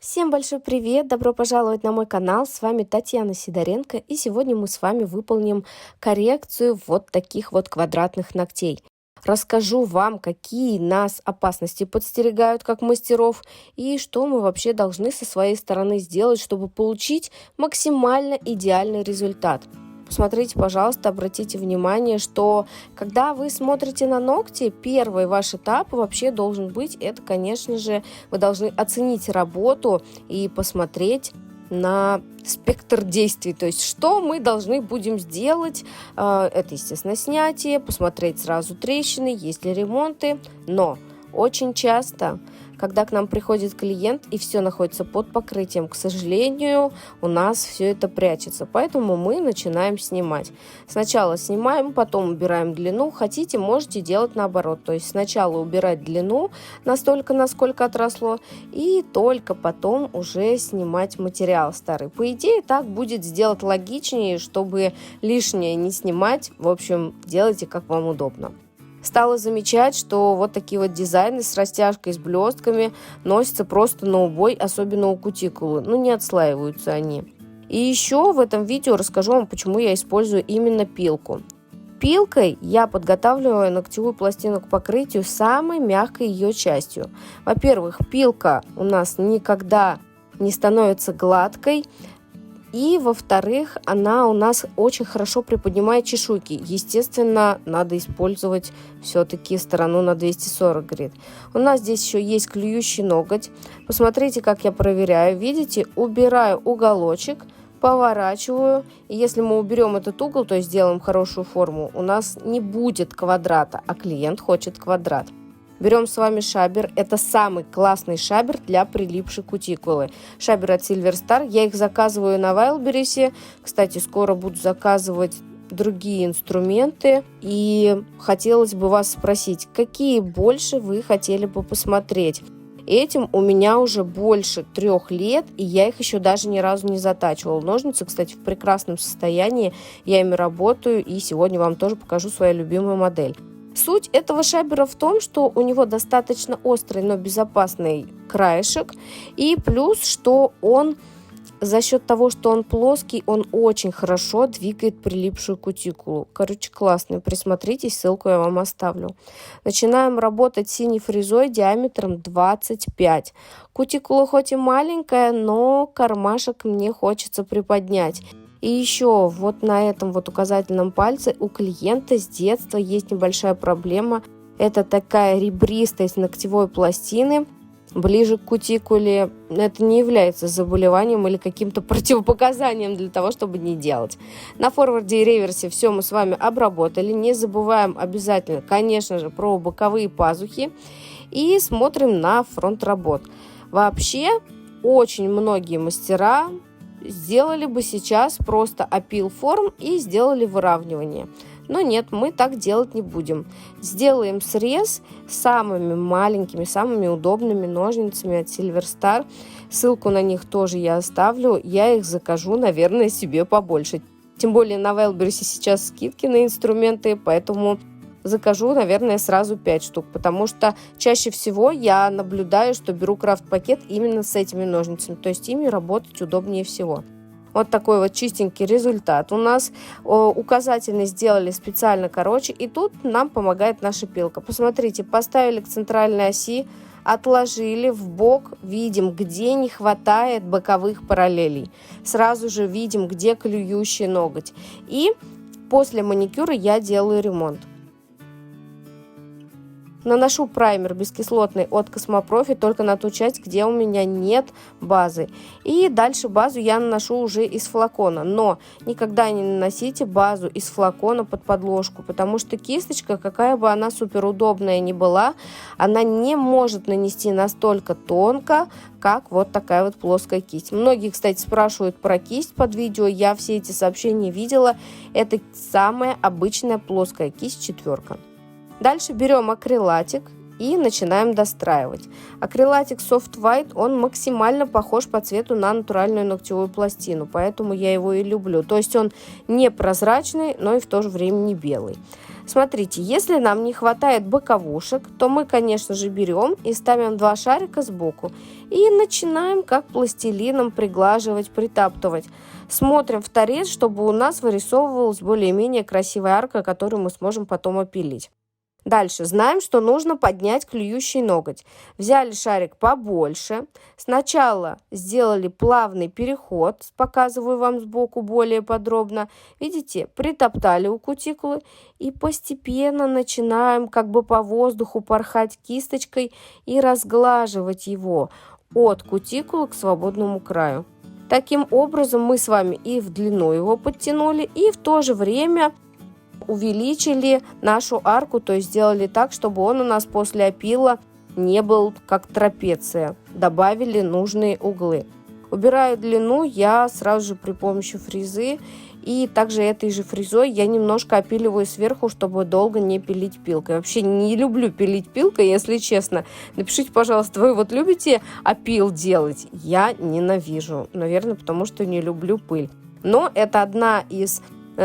Всем большой привет! Добро пожаловать на мой канал. С вами Татьяна Сидоренко. И сегодня мы с вами выполним коррекцию вот таких вот квадратных ногтей. Расскажу вам, какие нас опасности подстерегают как мастеров и что мы вообще должны со своей стороны сделать, чтобы получить максимально идеальный результат. Посмотрите, пожалуйста, обратите внимание, что когда вы смотрите на ногти, первый ваш этап вообще должен быть, это, конечно же, вы должны оценить работу и посмотреть на спектр действий, то есть что мы должны будем сделать. Это, естественно, снятие, посмотреть сразу трещины, есть ли ремонты, но очень часто, когда к нам приходит клиент и все находится под покрытием, к сожалению, у нас все это прячется, поэтому мы начинаем снимать. Сначала снимаем, потом убираем длину. Хотите, можете делать наоборот, то есть сначала убирать длину настолько, насколько отросло, и только потом уже снимать материал старый. По идее, так будет сделать логичнее, чтобы лишнее не снимать. В общем, делайте, как вам удобно. Стала замечать, что вот такие вот дизайны с растяжкой, с блестками носятся просто на убой, особенно у кутикулы. Не отслаиваются они. И еще в этом видео расскажу вам, почему я использую именно пилку. Пилкой я подготавливаю ногтевую пластину к покрытию самой мягкой ее частью. Во-первых, пилка у нас никогда не становится гладкой. И, во-вторых, она у нас очень хорошо приподнимает чешуйки. Естественно, надо использовать все-таки сторону на 240 грит. У нас здесь еще есть клюющий ноготь. Посмотрите, как я проверяю. Видите, убираю уголочек, поворачиваю. И если мы уберем этот угол, то есть сделаем хорошую форму, у нас не будет квадрата, а клиент хочет квадрат. Берем с вами шабер. Это самый классный шабер для прилипшей кутикулы. Шабер от Silver Star. Я их заказываю на Wildberries. Кстати, скоро буду заказывать другие инструменты. И хотелось бы вас спросить, какие больше вы хотели бы посмотреть? Этим у меня уже больше 3 лет, и я их еще даже ни разу не затачивала. Ножницы, кстати, в прекрасном состоянии. Я ими работаю, и сегодня вам тоже покажу свою любимую модель. Суть этого шабера в том, что у него достаточно острый, но безопасный краешек. И плюс, что он за счет того, что он плоский, он очень хорошо двигает прилипшую кутикулу. Короче, классный. Присмотритесь, ссылку я вам оставлю. Начинаем работать синей фрезой диаметром 25. Кутикула хоть и маленькая, но кармашек мне хочется приподнять. И еще вот на этом вот указательном пальце у клиента с детства есть небольшая проблема. Это такая ребристость ногтевой пластины ближе к кутикуле. Это не является заболеванием или каким-то противопоказанием для того, чтобы не делать. На форварде и реверсе все мы с вами обработали. Не забываем обязательно, конечно же, про боковые пазухи. И смотрим на фронт работ. Вообще, очень многие мастера сделали бы сейчас просто опил форм и сделали выравнивание. Но нет, мы так делать не будем. Сделаем срез самыми маленькими, самыми удобными ножницами от Silver Star. Ссылку на них тоже я оставлю. Я их закажу, наверное, себе побольше. Тем более на Wildberries сейчас скидки на инструменты, поэтому закажу, наверное, сразу 5 штук, потому что чаще всего я наблюдаю, что беру крафт-пакет именно с этими ножницами, то есть ими работать удобнее всего. Вот такой вот чистенький результат. У нас указательный сделали специально короче, и тут нам помогает наша пилка. Посмотрите, поставили к центральной оси, отложили в бок, видим, где не хватает боковых параллелей. Сразу же видим, где клюющий ноготь. И после маникюра я делаю ремонт. Наношу праймер бескислотный от Космопрофи только на ту часть, где у меня нет базы. И дальше базу я наношу уже из флакона. Но никогда не наносите базу из флакона под подложку, потому что кисточка, какая бы она суперудобная ни была, она не может нанести настолько тонко, как вот такая вот плоская кисть. Многие, кстати, спрашивают про кисть под видео. Я все эти сообщения видела. Это самая обычная плоская кисть 4. Дальше берем акрилатик и начинаем достраивать. Акрилатик Soft White, он максимально похож по цвету на натуральную ногтевую пластину, поэтому я его и люблю. То есть он не прозрачный, но и в то же время не белый. Смотрите, если нам не хватает боковушек, то мы, конечно же, берем и ставим 2 шарика сбоку и начинаем как пластилином приглаживать, притаптывать. Смотрим в торец, чтобы у нас вырисовывалась более-менее красивая арка, которую мы сможем потом опилить. Дальше знаем, что нужно поднять клюющий ноготь. Взяли шарик побольше. Сначала сделали плавный переход, показываю вам сбоку более подробно. Видите, притоптали у кутикулы и постепенно начинаем как бы по воздуху порхать кисточкой и разглаживать его от кутикулы к свободному краю. Таким образом мы с вами и в длину его подтянули, и в то же время увеличили нашу арку, то есть сделали так, чтобы он у нас после опила не был как трапеция. Добавили нужные углы. Убираю длину я сразу же при помощи фрезы, и также этой же фрезой я немножко опиливаю сверху, чтобы долго не пилить пилкой. Вообще не люблю пилить пилкой, если честно. Напишите, пожалуйста, вы вот любите опил делать? Я ненавижу, наверное, потому что не люблю пыль. Но это одна из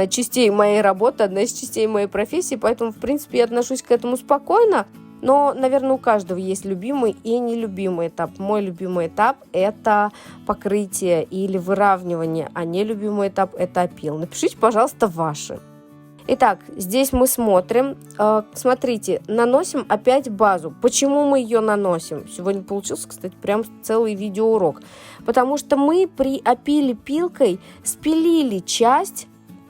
частей моей работы, одна из частей моей профессии, поэтому, в принципе, я отношусь к этому спокойно, но, наверное, у каждого есть любимый и нелюбимый этап. Мой любимый этап – это покрытие или выравнивание, а нелюбимый этап – это опил. Напишите, пожалуйста, ваши. Итак, здесь мы смотрим. Смотрите, наносим опять базу. Почему мы ее наносим? Сегодня получился, кстати, прям целый видеоурок. Потому что мы при опиле пилкой спилили часть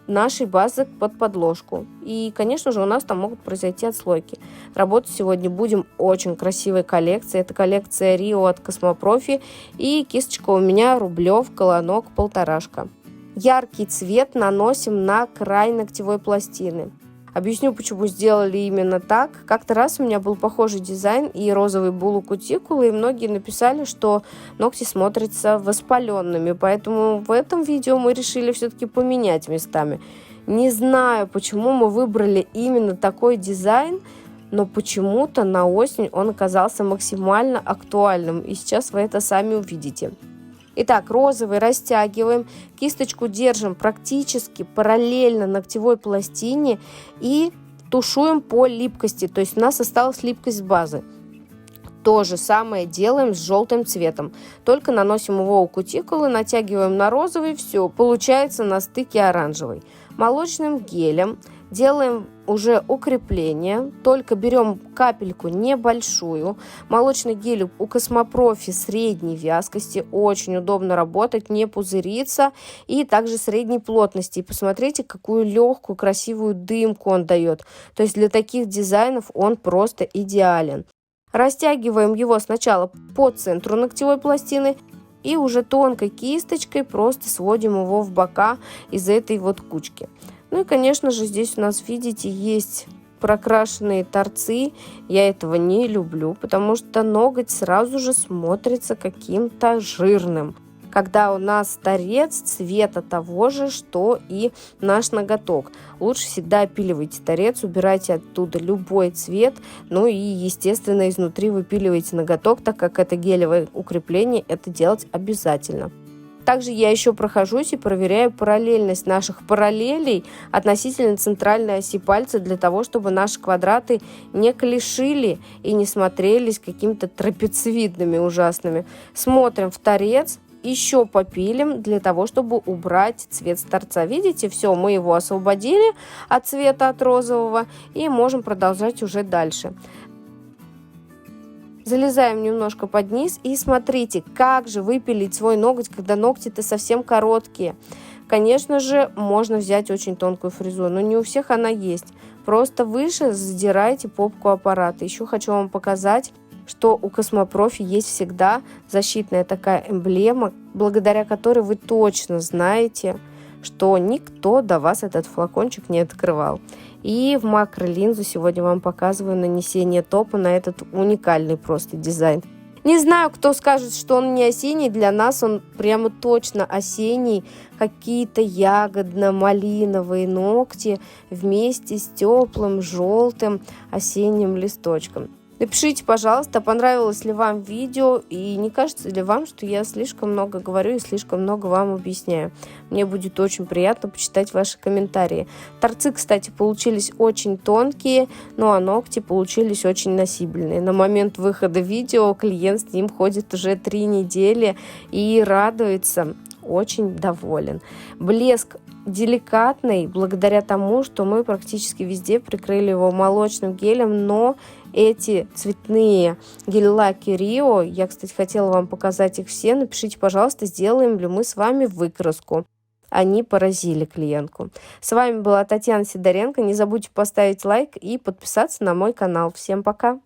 нашей базы под подложку. И, конечно же, у нас там могут произойти отслойки. Работать сегодня будем очень красивой коллекцией. Это коллекция Рио от Космопрофи. И кисточка у меня Рублев Колонок 1,5. Яркий цвет наносим на край ногтевой пластины. Объясню, почему сделали именно так. Как-то раз у меня был похожий дизайн и розовый был у кутикулы, и многие написали, что ногти смотрятся воспаленными. Поэтому в этом видео мы решили все-таки поменять местами. Не знаю, почему мы выбрали именно такой дизайн, но почему-то на осень он оказался максимально актуальным. И сейчас вы это сами увидите. Итак, розовый растягиваем, кисточку держим практически параллельно ногтевой пластине и тушуем по липкости, то есть у нас осталась липкость базы. То же самое делаем с желтым цветом, только наносим его у кутикулы, натягиваем на розовый, все, получается на стыке оранжевый. Молочным гелем делаем уже укрепление, только берем капельку небольшую. Молочный гель у Космопрофи средней вязкости, очень удобно работать, не пузырится, и также средней плотности. И посмотрите, какую легкую, красивую дымку он дает. То есть для таких дизайнов он просто идеален. Растягиваем его сначала по центру ногтевой пластины и уже тонкой кисточкой просто сводим его в бока из этой вот кучки. Ну и, конечно же, здесь у нас, видите, есть прокрашенные торцы. Я этого не люблю, потому что ноготь сразу же смотрится каким-то жирным, когда у нас торец цвета того же, что и наш ноготок. Лучше всегда опиливайте торец, убирайте оттуда любой цвет, ну и, естественно, изнутри выпиливайте ноготок, так как это гелевое укрепление, это делать обязательно. Также я еще прохожусь и проверяю параллельность наших параллелей относительно центральной оси пальца, для того, чтобы наши квадраты не клешили и не смотрелись какими-то трапециевидными ужасными. Смотрим в торец, еще попилим для того, чтобы убрать цвет с торца. Видите, все, мы его освободили от цвета, от розового, и можем продолжать уже дальше. Залезаем немножко под низ и смотрите, как же выпилить свой ноготь, когда ногти-то совсем короткие. Конечно же, можно взять очень тонкую фрезу, но не у всех она есть. Просто выше задирайте попку аппарата. Еще хочу вам показать, что у Космопрофи есть всегда защитная такая эмблема, благодаря которой вы точно знаете, что никто до вас этот флакончик не открывал. И в макролинзу сегодня вам показываю нанесение топа на этот уникальный просто дизайн. Не знаю, кто скажет, что он не осенний, для нас он прямо точно осенний. Какие-то ягодно-малиновые ногти вместе с теплым желтым осенним листочком. Напишите, пожалуйста, понравилось ли вам видео и не кажется ли вам, что я слишком много говорю и слишком много вам объясняю. Мне будет очень приятно почитать ваши комментарии. Торцы, кстати, получились очень тонкие, ну а ногти получились очень носибельные. На момент выхода видео клиент с ним ходит уже 3 недели и радуется, очень доволен. Блеск деликатный, благодаря тому, что мы практически везде прикрыли его молочным гелем, но эти цветные гель-лаки Рио, я, кстати, хотела вам показать их все, напишите, пожалуйста, сделаем ли мы с вами выкраску. Они поразили клиентку. С вами была Татьяна Сидоренко. Не забудьте поставить лайк и подписаться на мой канал. Всем пока!